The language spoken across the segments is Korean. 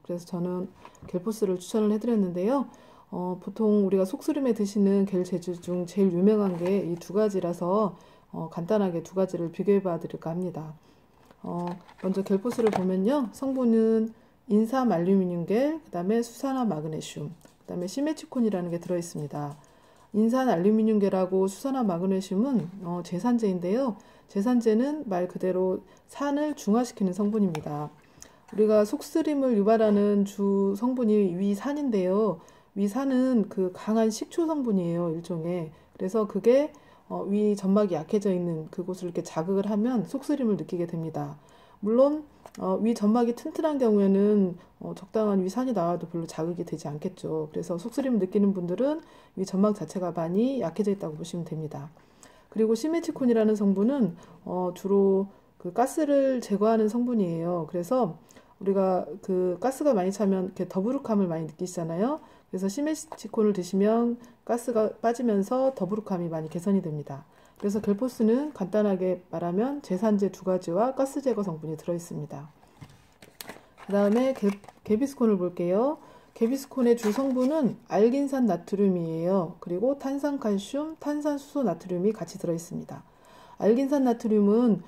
그래서 저는 겔포스를 추천을 해드렸는데요. 보통 우리가 속쓰림에 드시는 겔 제주 중 제일 유명한 게 이 두 가지라서 간단하게 두 가지를 비교해 봐 드릴까 합니다. 먼저 겔포스를 보면요. 성분은 인삼 알루미늄겔, 그 다음에 수산화 마그네슘, 그 다음에 시메치콘이라는 게 들어있습니다. 인산 알루미늄계라고 수산화 마그네슘은 제산제인데요. 제산제는 말 그대로 산을 중화시키는 성분입니다. 우리가 속쓰림을 유발하는 주 성분이 위산인데요. 위산은 그 강한 식초 성분이에요, 일종의. 그래서 그게 위 점막이 약해져 있는 그곳을 이렇게 자극을 하면 속쓰림을 느끼게 됩니다. 물론 위 점막이 튼튼한 경우에는 적당한 위산이 나와도 별로 자극이 되지 않겠죠. 그래서 속쓰림을 느끼는 분들은 위 점막 자체가 많이 약해져 있다고 보시면 됩니다. 그리고 시메치콘이라는 성분은 주로 그 가스를 제거하는 성분이에요. 그래서 우리가 그 가스가 많이 차면 이렇게 더부룩함을 많이 느끼시잖아요. 그래서 시메치콘을 드시면 가스가 빠지면서 더부룩함이 많이 개선이 됩니다. 그래서 겔포스는 간단하게 말하면 제산제 두 가지와 가스 제거 성분이 들어있습니다. 그 다음에 개비스콘을 볼게요. 개비스콘의 주 성분은 알긴산 나트륨이에요. 그리고 탄산칼슘, 탄산수소 나트륨이 같이 들어있습니다. 알긴산 나트륨은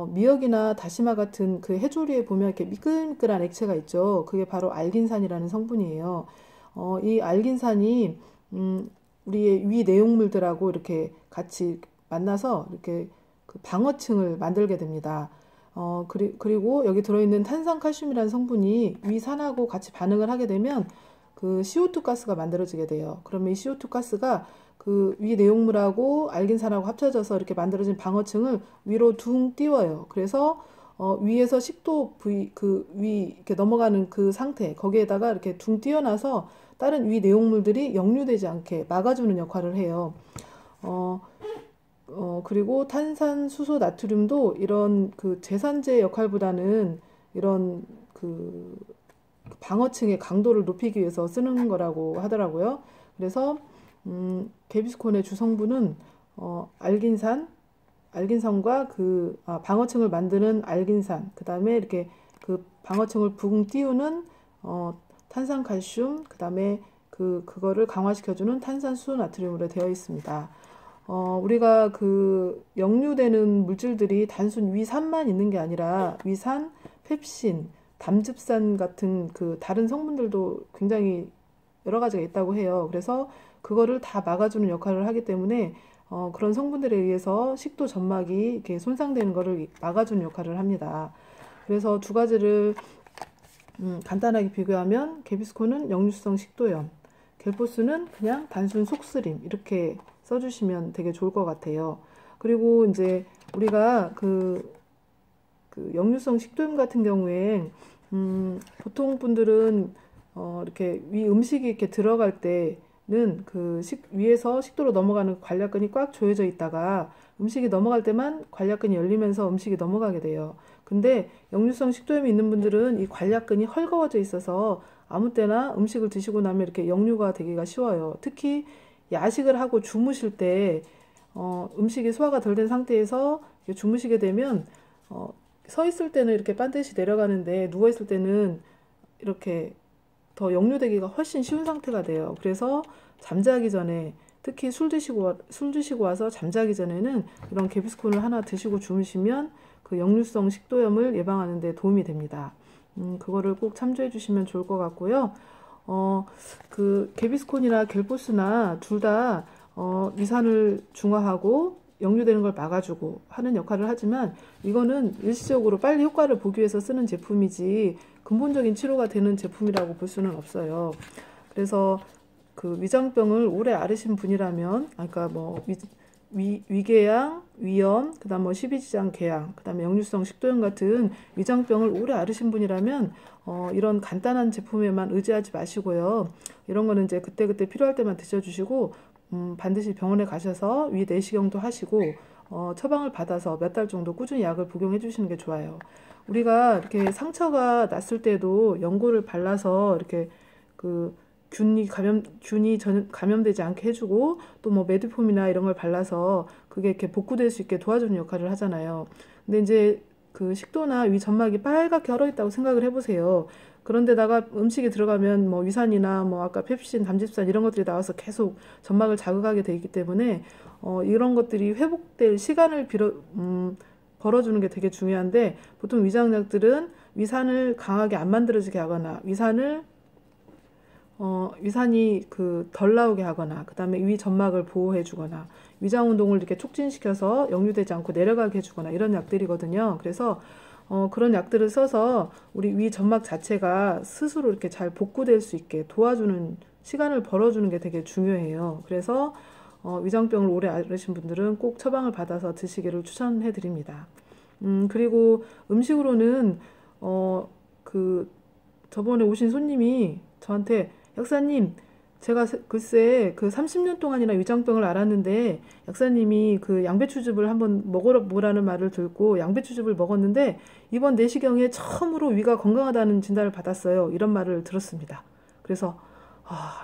미역이나 다시마 같은 그 해조류에 보면 이렇게 미끌미끌한 액체가 있죠. 그게 바로 알긴산이라는 성분이에요. 이 알긴산이 우리의 위 내용물들하고 이렇게 같이 만나서 이렇게 그 방어층을 만들게 됩니다. 그리고 여기 들어있는 탄산칼슘이라는 성분이 위산하고 같이 반응을 하게 되면 그 CO2 가스가 만들어지게 돼요. 그러면 이 CO2 가스가 그 위 내용물하고 알긴산하고 합쳐져서 이렇게 만들어진 방어층을 위로 둥 띄워요. 그래서 위에서 식도 부위 그 위 이렇게 넘어가는 그 상태 거기에다가 이렇게 둥 띄어놔서 다른 위 내용물들이 역류되지 않게 막아주는 역할을 해요. 그리고 탄산수소 나트륨도 이런 그 제산제 역할보다는 이런 그 방어층의 강도를 높이기 위해서 쓰는 거라고 하더라고요. 그래서 개비스콘의 주성분은 알긴산과 그 방어층을 만드는 알긴산, 그 다음에 이렇게 그 방어층을 붕 띄우는 탄산칼슘, 그 다음에 그거를 강화시켜주는 탄산수소 나트륨으로 되어 있습니다. 우리가 그 역류되는 물질들이 단순 위산만 있는 게 아니라 위산, 펩신, 담즙산 같은 그 다른 성분들도 굉장히 여러 가지가 있다고 해요. 그래서 그거를 다 막아주는 역할을 하기 때문에 그런 성분들에 의해서 식도 점막이 이렇게 손상되는 것을 막아주는 역할을 합니다. 그래서 두 가지를 간단하게 비교하면 개비스콘은 역류성 식도염, 겔포스는 그냥 단순 속쓰림 이렇게 써주시면 되게 좋을 것 같아요. 그리고 이제 우리가 그 역류성 식도염 같은 경우에 보통 분들은 이렇게 위 음식이 이렇게 들어갈 때는 그 위에서 식도로 넘어가는 관략근이 꽉 조여져 있다가 음식이 넘어갈 때만 관략근이 열리면서 음식이 넘어가게 돼요. 근데 역류성 식도염이 있는 분들은 이 관략근이 헐거워져 있어서 아무 때나 음식을 드시고 나면 이렇게 역류가 되기가 쉬워요. 특히 야식을 하고 주무실 때 음식이 소화가 덜 된 상태에서 주무시게 되면 서 있을 때는 이렇게 반드시 내려가는데 누워 있을 때는 이렇게 더 역류되기가 훨씬 쉬운 상태가 돼요. 그래서 잠자기 전에 특히 술 드시고 와서 잠자기 전에는 이런 개비스콘을 하나 드시고 주무시면 그 역류성 식도염을 예방하는 데 도움이 됩니다. 그거를 꼭 참조해 주시면 좋을 것 같고요. 그 개비스콘이나 겔포스나 둘 다 위산을 중화하고 역류되는 걸 막아주고 하는 역할을 하지만 이거는 일시적으로 빨리 효과를 보기 위해서 쓰는 제품이지 근본적인 치료가 되는 제품이라고 볼 수는 없어요. 그래서 그 위장병을 오래 앓으신 분이라면, 그러니까 뭐 위궤양, 위염, 그다음 뭐 십이지장 궤양, 그다음에 역류성 식도염 같은 위장병을 오래 앓으신 분이라면 이런 간단한 제품에만 의지하지 마시고요. 이런 거는 이제 그때그때 필요할 때만 드셔주시고 반드시 병원에 가셔서 위 내시경도 하시고 처방을 받아서 몇 달 정도 꾸준히 약을 복용해 주시는 게 좋아요. 우리가 이렇게 상처가 났을 때도 연고를 발라서 이렇게 그 균이 감염되지 않게 해주고 또 뭐 메디폼이나 이런 걸 발라서 그게 이렇게 복구될 수 있게 도와주는 역할을 하잖아요. 근데 이제 그 식도나 위 점막이 빨갛게 얼어 있다고 생각을 해보세요. 그런데다가 음식이 들어가면 뭐 위산이나 뭐 아까 펩신, 담즙산 이런 것들이 나와서 계속 점막을 자극하게 되기 때문에 이런 것들이 회복될 시간을 벌어주는 게 되게 중요한데 보통 위장약들은 위산을 강하게 안 만들어지게 하거나 위산이 덜 나오게 하거나 그다음에 위 점막을 보호해 주거나 위장 운동을 이렇게 촉진시켜서 역류되지 않고 내려가게 해주거나 이런 약들이거든요. 그래서 그런 약들을 써서 우리 위 점막 자체가 스스로 이렇게 잘 복구될 수 있게 도와주는 시간을 벌어주는 게 되게 중요해요. 그래서 위장병을 오래 앓으신 분들은 꼭 처방을 받아서 드시기를 추천해 드립니다. 그리고 음식으로는 저번에 오신 손님이 저한테 약사님, 제가 글쎄 그 30년 동안이나 위장병을 앓았는데 약사님이 그 양배추즙을 한번 먹어보라는 말을 듣고 양배추즙을 먹었는데 이번 내시경에 처음으로 위가 건강하다는 진단을 받았어요. 이런 말을 들었습니다. 그래서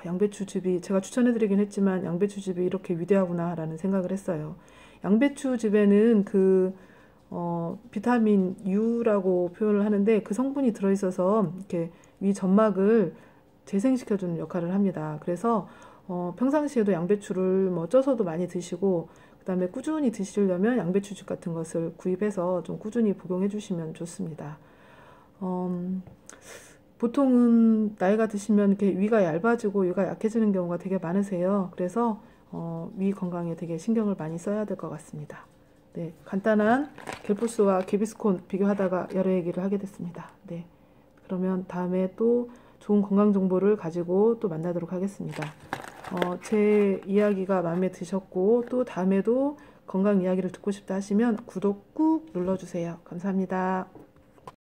양배추즙이 제가 추천해드리긴 했지만 양배추즙이 이렇게 위대하구나 라는 생각을 했어요. 양배추즙에는 비타민 U라고 표현을 하는데 그 성분이 들어있어서 이렇게 위 점막을 재생시켜주는 역할을 합니다. 그래서 평상시에도 양배추를 뭐 쪄서도 많이 드시고 그다음에 꾸준히 드시려면 양배추즙 같은 것을 구입해서 좀 꾸준히 복용해 주시면 좋습니다. 보통은 나이가 드시면 이렇게 위가 얇아지고 위가 약해지는 경우가 되게 많으세요. 그래서 위 건강에 되게 신경을 많이 써야 될 것 같습니다. 네, 간단한 겔포스와 개비스콘 비교하다가 여러 얘기를 하게 됐습니다. 네, 그러면 다음에 또 좋은 건강 정보를 가지고 또 만나도록 하겠습니다. 제 이야기가 마음에 드셨고 또 다음에도 건강 이야기를 듣고 싶다 하시면 구독 꾹 눌러주세요. 감사합니다.